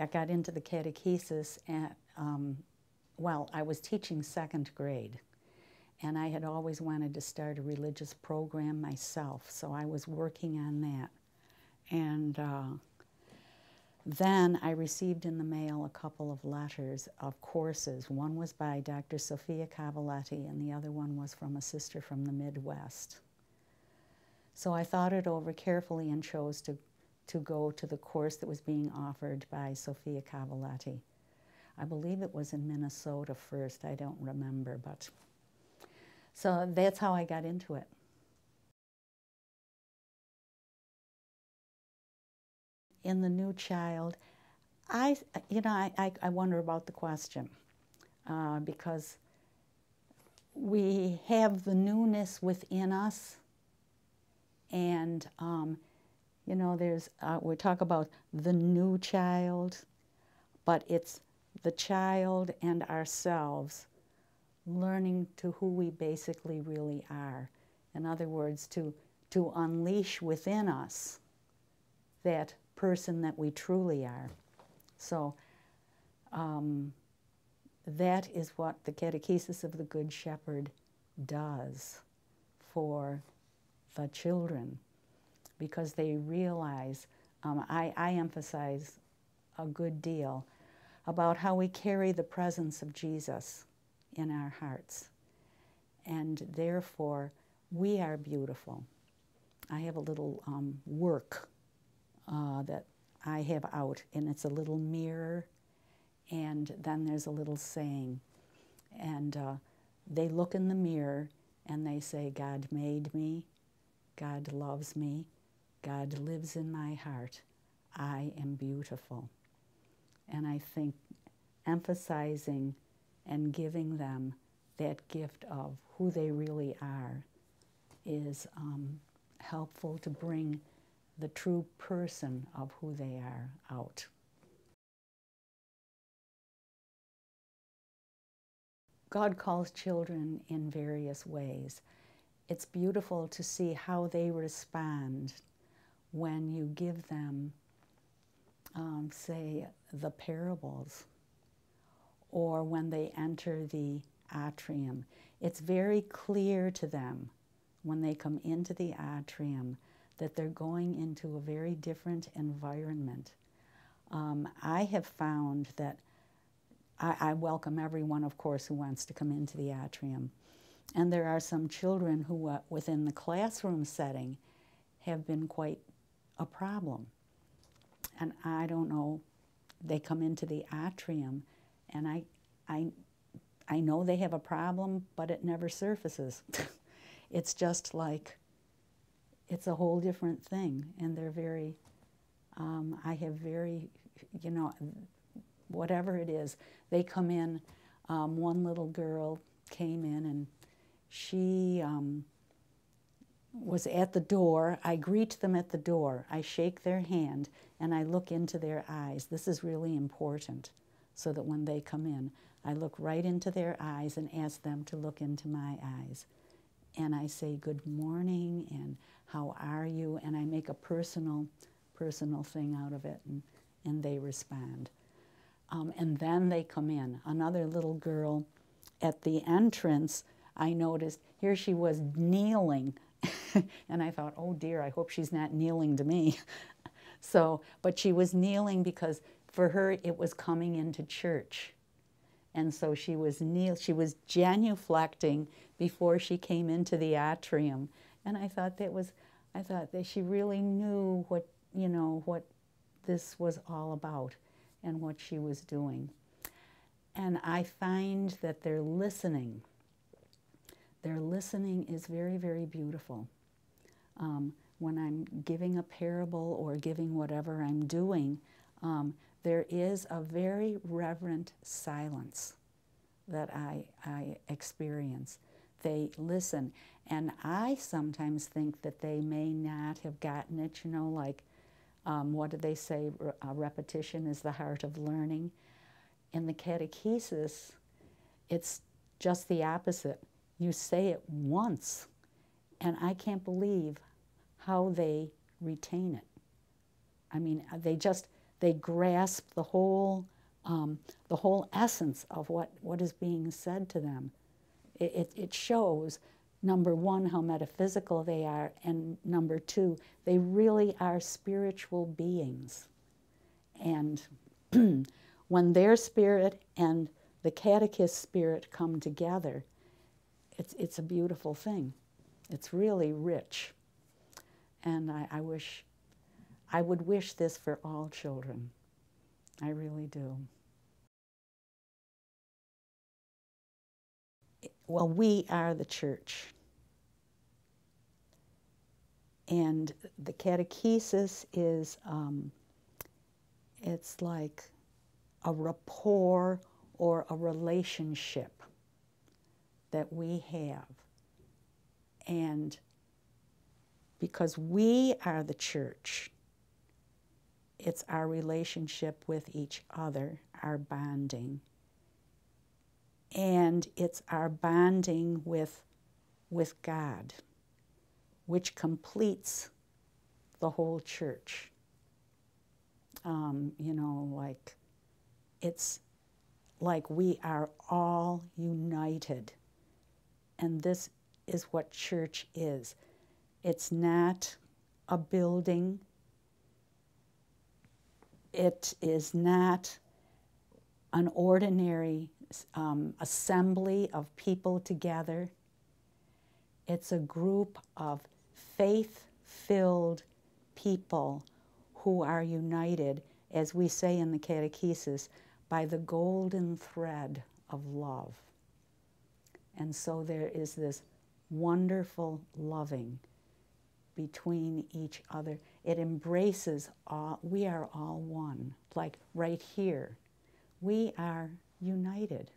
got into the catechesis at, well, I was teaching 2nd grade, and I had always wanted to start a religious program myself, so I was working on that. And then I received in the mail a couple of letters of courses. One was by Dr. Sofia Cavalletti, and the other one was from a sister from the Midwest. So I thought it over carefully and chose to go to the course that was being offered by Sofia Cavalletti. I believe it was in Minnesota first, I don't remember, but so that's how I got into it. In the new child, I wonder about the question because we have the newness within us, and you know, we talk about the new child, but it's the child and ourselves learning to who we basically really are. In other words, to unleash within us that person that we truly are. So that is what the Catechesis of the Good Shepherd does for the children, because they realize, I emphasize a good deal about how we carry the presence of Jesus in our hearts, and therefore we are beautiful. I have a little work that I have out, and it's a little mirror, and then there's a little saying, and they look in the mirror and they say, God made me, God loves me, God lives in my heart, I am beautiful. And I think emphasizing and giving them that gift of who they really are is helpful to bring the true person of who they are out. God calls children in various ways. It's beautiful to see how they respond when you give them, say, the parables, or when they enter the atrium. It's very clear to them when they come into the atrium that they're going into a very different environment. I have found that I welcome everyone, of course, who wants to come into the atrium. And there are some children who, within the classroom setting, have been quite a problem. And I don't know, they come into the atrium, and I know they have a problem, but it never surfaces. It's just like, it's a whole different thing. And they're very, I have very, you know, whatever it is, they come in. One little girl came in, and she was at the door. I greet them at the door. I shake their hand, and I look into their eyes. This is really important, so that when they come in, I look right into their eyes and ask them to look into my eyes. And I say, good morning, and how are you? And I make a personal thing out of it, and they respond. And then they come in. Another little girl at the entrance, I noticed, here she was kneeling. And I thought, oh dear, I hope she's not kneeling to me. So, but she was kneeling because for her it was coming into church. And so she was genuflecting before she came into the atrium. And I thought that she really knew what, you know, what this was all about and what she was doing. And I find that their listening is very, very beautiful. When I'm giving a parable or giving whatever I'm doing, there is a very reverent silence that I experience. They listen, and I sometimes think that they may not have gotten it, you know, like, what do they say, repetition is the heart of learning. In the catechesis, it's just the opposite. You say it once, and I can't believe how they retain it. I mean, They grasp the whole essence of what is being said to them. It shows, number one, how metaphysical they are, and number two, they really are spiritual beings. And when their spirit and the catechist spirit come together, it's a beautiful thing. It's really rich. And I would wish this for all children. I really do. Well, we are the church. And the catechesis is, it's like a rapport or a relationship that we have. And because we are the church, it's our relationship with each other, our bonding. And it's our bonding with God, which completes the whole church. Like, it's like we are all united. And this is what church is. It's not a building. It is not an ordinary assembly of people together. It's a group of faith-filled people who are united, as we say in the catechesis, by the golden thread of love. And so there is this wonderful loving between each other. It embraces all, we are all one. Like right here, we are united.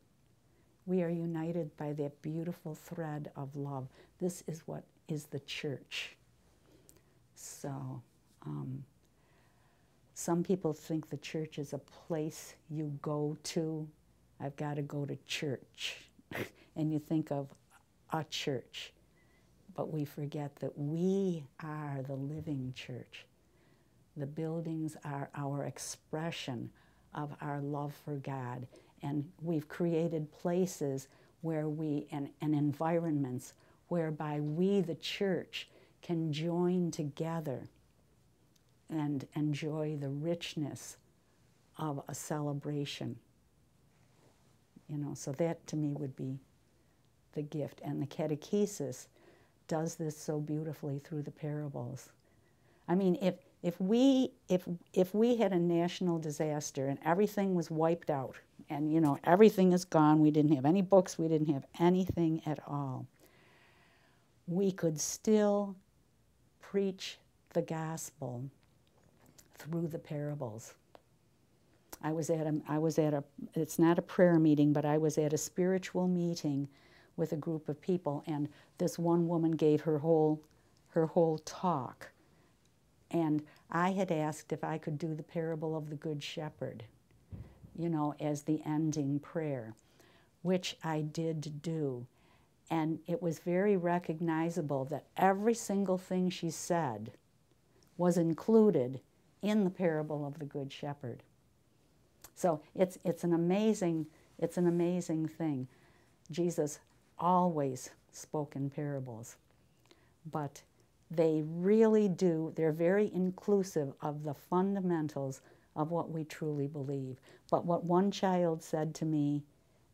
We are united by that beautiful thread of love. This is what is the church. So, some people think the church is a place you go to. I've got to go to church. And you think of a church. But we forget that we are the living church. The buildings are our expression of our love for God. And we've created places where and environments whereby we, the church, can join together and enjoy the richness of a celebration. So that to me would be the gift. And the catechesis does this so beautifully through the parables. I mean, if we had a national disaster and everything was wiped out, and everything is gone, we didn't have any books, we didn't have anything at all, we could still preach the gospel through the parables. I was at a it's not a prayer meeting, but I was at a spiritual meeting with a group of people, and this one woman gave her whole talk. And I had asked if I could do the parable of the Good Shepherd, as the ending prayer, which I did do. And it was very recognizable that every single thing she said was included in the parable of the Good Shepherd. So it's an amazing thing. Jesus always spoke in parables, but they really do, they're very inclusive of the fundamentals of what we truly believe. But what one child said to me,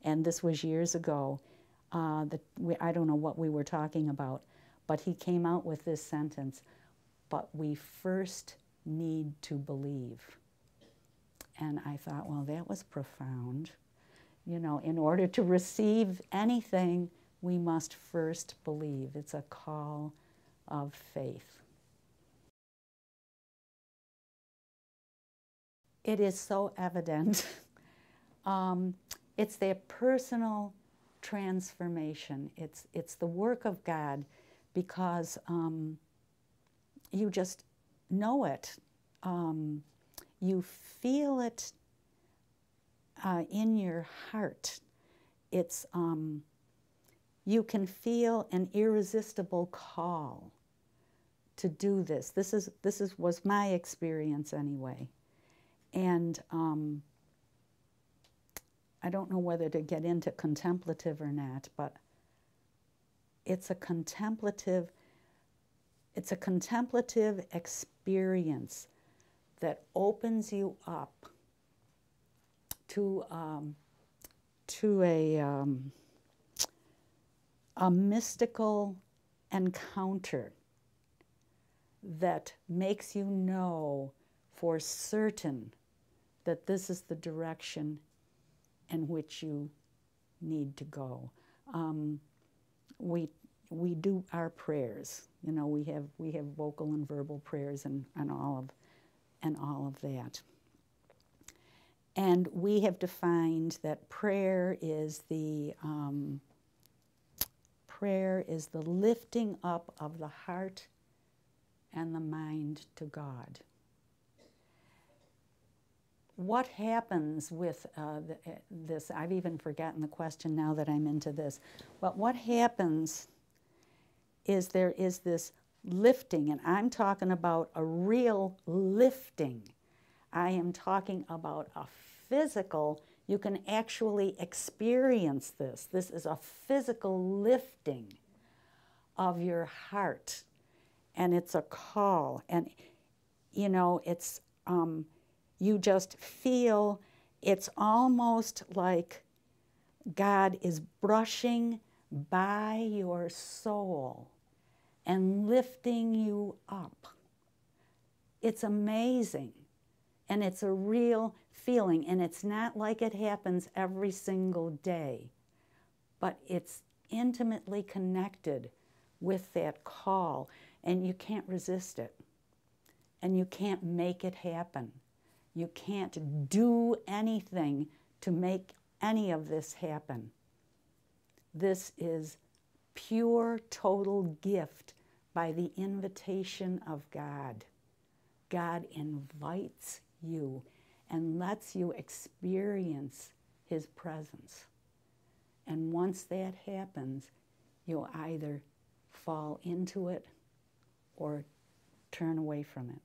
and this was years ago, I don't know what we were talking about, but he came out with this sentence, but we first need to believe. And I thought, well, that was profound. In order to receive anything, we must first believe. It's a call of faith. It is so evident. It's their personal transformation. It's the work of God, because you just know it. You feel it in your heart. It's you can feel an irresistible call to do this. This was my experience anyway. And I don't know whether to get into contemplative or not, but it's a contemplative experience that opens you up to a mystical encounter that makes you know for certain that this is the direction in which you need to go. We do our prayers. You know, we have vocal and verbal prayers and all of that. And we have defined that prayer is the lifting up of the heart and the mind to God. What happens with this? I've even forgotten the question now that I'm into this. But what happens is there is this lifting, and I'm talking about a real lifting. I am talking about a physical, you can actually experience this. This is a physical lifting of your heart. And it's a call. And, you know, it's, you just feel, it's almost like God is brushing by your soul and lifting you up. It's amazing. And it's a real feeling. And it's not like it happens every single day, but it's intimately connected with that call. And you can't resist it. And you can't make it happen. You can't do anything to make any of this happen. This is pure, total gift by the invitation of God. God invites you and lets you experience His presence. And once that happens, you'll either fall into it or turn away from it.